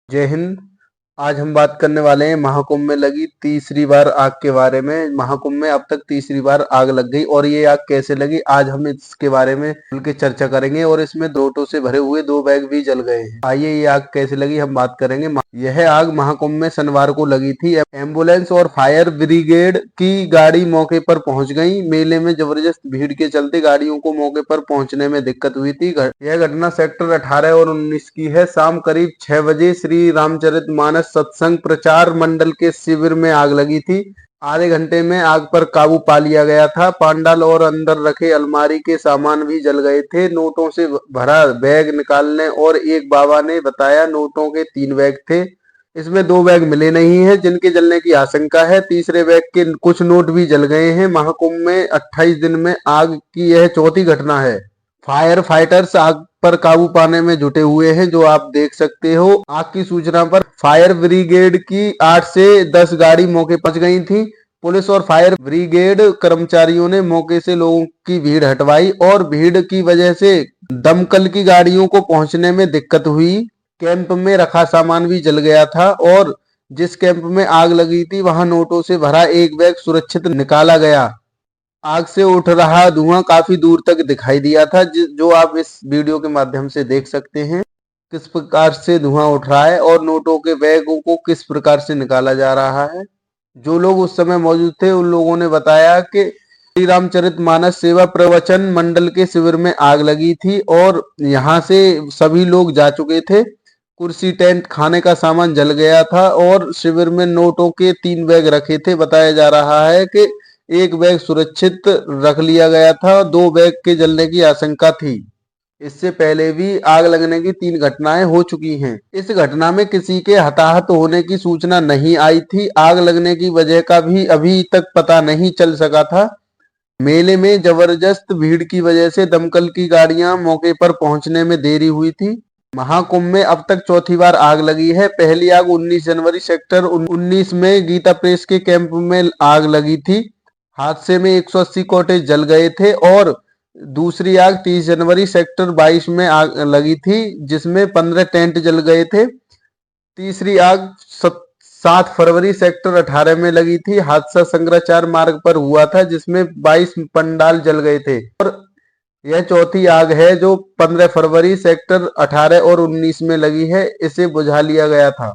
जय हिंद। आज हम बात करने वाले हैं महाकुंभ में लगी तीसरी बार आग के बारे में। महाकुंभ में अब तक तीसरी बार आग लग गई और ये आग कैसे लगी, आज हम इसके बारे में खुल के चर्चा करेंगे। और इसमें दोटों से भरे हुए 2 बैग भी जल गए हैं। आइए ये आग कैसे लगी हम बात करेंगे। यह आग महाकुंभ में शनिवार को लगी थी। एम्बुलेंस और फायर ब्रिगेड की गाड़ी मौके पर पहुंच गई। मेले में जबरदस्त भीड़ के चलते गाड़ियों को मौके पर पहुंचने में दिक्कत हुई थी। यह घटना सेक्टर 18 और 19 की है। शाम करीब 6 बजे श्री रामचरितमानस सत्संग प्रचार मंडल के शिविर में आग लगी थी। आधे घंटे में आग पर काबू पा लिया गया था। पांडाल और अंदर रखे अलमारी के सामान भी जल गए थे। नोटों से भरा बैग निकालने और एक बाबा ने बताया नोटों के 3 बैग थे। इसमें 2 बैग मिले नहीं है जिनके जलने की आशंका है। तीसरे बैग के कुछ नोट भी जल गए हैं। महाकुंभ में 28 दिन में आग की यह चौथी घटना है। फायर फाइटर्स आग पर काबू पाने में जुटे हुए हैं, जो आप देख सकते हो। आग की सूचना पर फायर ब्रिगेड की 8 से 10 गाड़ी मौके पहुंच गई थी। पुलिस और फायर ब्रिगेड कर्मचारियों ने मौके से लोगों की भीड़ हटवाई और भीड़ की वजह से दमकल की गाड़ियों को पहुंचने में दिक्कत हुई। कैंप में रखा सामान भी जल गया था और जिस कैंप में आग लगी थी वहां नोटों से भरा एक बैग सुरक्षित निकाला गया। आग से उठ रहा धुआं काफी दूर तक दिखाई दिया था, जो आप इस वीडियो के माध्यम से देख सकते हैं किस प्रकार से धुआं उठ रहा है और नोटों के बैगों को किस प्रकार से निकाला जा रहा है। जो लोग उस समय मौजूद थे उन लोगों ने बताया कि श्री रामचरितमानस सेवा प्रवचन मंडल के शिविर में आग लगी थी और यहाँ से सभी लोग जा चुके थे। कुर्सी, टेंट, खाने का सामान जल गया था और शिविर में नोटों के 3 बैग रखे थे। बताया जा रहा है कि एक बैग सुरक्षित रख लिया गया था, 2 बैग के जलने की आशंका थी। इससे पहले भी आग लगने की 3 घटनाएं हो चुकी हैं। इस घटना में किसी के हताहत होने की सूचना नहीं आई थी। आग लगने की वजह का भी अभी तक पता नहीं चल सका था। मेले में जबरदस्त भीड़ की वजह से दमकल की गाड़ियां मौके पर पहुंचने में देरी हुई थी। महाकुंभ में अब तक चौथी बार आग लगी है। पहली आग 19 जनवरी सेक्टर 19 में गीता प्रेस के कैंप में आग लगी थी। हादसे में 180 कॉटेज जल गए थे और दूसरी आग 30 जनवरी सेक्टर 22 में आग लगी थी, जिसमें 15 टेंट जल गए थे। तीसरी आग 7 फरवरी सेक्टर 18 में लगी थी। हादसा शंकराचार्य मार्ग पर हुआ था, जिसमें 22 पंडाल जल गए थे। और यह चौथी आग है जो 15 फरवरी सेक्टर 18 और 19 में लगी है। इसे बुझा लिया गया था।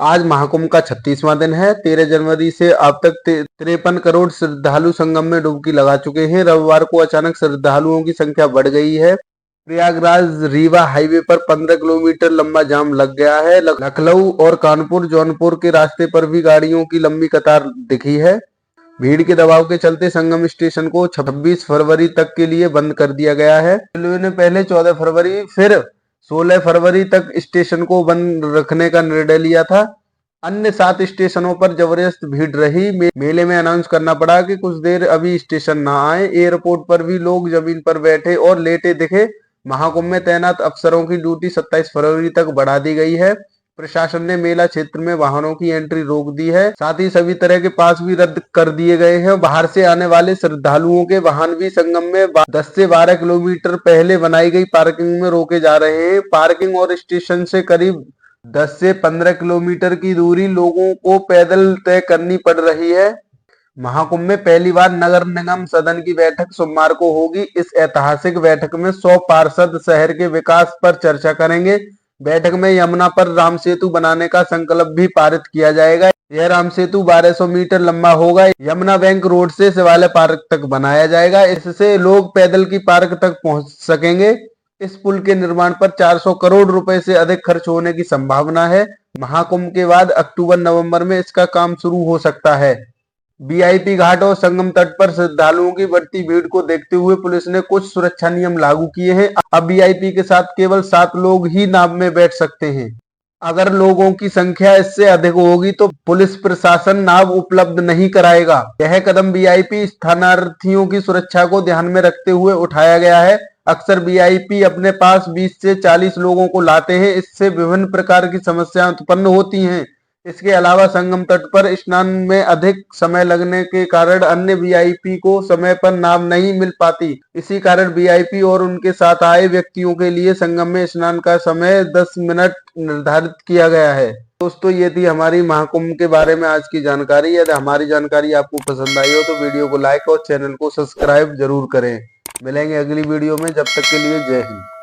आज महाकुंभ का 36वां दिन है। 13 जनवरी से अब तक 53 करोड़ श्रद्धालु संगम में डुबकी लगा चुके हैं। रविवार को अचानक श्रद्धालुओं की संख्या बढ़ गई है। प्रयागराज रीवा हाईवे पर 15 किलोमीटर लंबा जाम लग गया है। लखनऊ और कानपुर जौनपुर के रास्ते पर भी गाड़ियों की लंबी कतार दिखी है। भीड़ के दबाव के चलते संगम स्टेशन को 26 फरवरी तक के लिए बंद कर दिया गया है। रेलवे ने पहले 14 फरवरी फिर 16 फरवरी तक स्टेशन को बंद रखने का निर्णय लिया था। अन्य 7 स्टेशनों पर जबरदस्त भीड़ रही। मेले में अनाउंस करना पड़ा कि कुछ देर अभी स्टेशन ना आए। एयरपोर्ट पर भी लोग जमीन पर बैठे और लेटे दिखे। महाकुंभ में तैनात अफसरों की ड्यूटी 27 फरवरी तक बढ़ा दी गई है। प्रशासन ने मेला क्षेत्र में वाहनों की एंट्री रोक दी है। साथ ही सभी तरह के पास भी रद्द कर दिए गए हैं। बाहर से आने वाले श्रद्धालुओं के वाहन भी संगम में 10 से 12 किलोमीटर पहले बनाई गई पार्किंग में रोके जा रहे हैं। पार्किंग और स्टेशन से करीब 10 से 15 किलोमीटर की दूरी लोगों को पैदल तय करनी पड़ रही है। महाकुंभ में पहली बार नगर निगम सदन की बैठक सोमवार को होगी। इस ऐतिहासिक बैठक में 100 पार्षद शहर के विकास पर चर्चा करेंगे। बैठक में यमुना पर राम सेतु बनाने का संकल्प भी पारित किया जाएगा। यह राम सेतु 1200 मीटर लंबा होगा। यमुना बैंक रोड से शिवालय पार्क तक बनाया जाएगा। इससे लोग पैदल की पार्क तक पहुंच सकेंगे। इस पुल के निर्माण पर 400 करोड़ रुपए से अधिक खर्च होने की संभावना है। महाकुंभ के बाद अक्टूबर-नवंबर में इसका काम शुरू हो सकता है। वीआईपी घाट और संगम तट पर श्रद्धालुओं की बढ़ती भीड़ को देखते हुए पुलिस ने कुछ सुरक्षा नियम लागू किए हैं। अब वीआईपी के साथ केवल 7 लोग ही नाव में बैठ सकते हैं। अगर लोगों की संख्या इससे अधिक होगी तो पुलिस प्रशासन नाव उपलब्ध नहीं कराएगा। यह कदम वीआईपी स्थानार्थियों की सुरक्षा को ध्यान में रखते हुए उठाया गया है। अक्सर वीआईपी अपने पास 20 से 40 लोगों को लाते हैं। इससे विभिन्न प्रकार की समस्याएं उत्पन्न होती हैं। इसके अलावा संगम तट पर स्नान में अधिक समय लगने के कारण अन्य वीआईपी को समय पर नाव नहीं मिल पाती। इसी कारण वीआईपी और उनके साथ आए व्यक्तियों के लिए संगम में स्नान का समय 10 मिनट निर्धारित किया गया है। दोस्तों, ये थी हमारी महाकुंभ के बारे में आज की जानकारी। यदि हमारी जानकारी आपको पसंद आई हो तो वीडियो को लाइक और चैनल को सब्सक्राइब जरूर करें। मिलेंगे अगली वीडियो में, जब तक के लिए जय हिंद।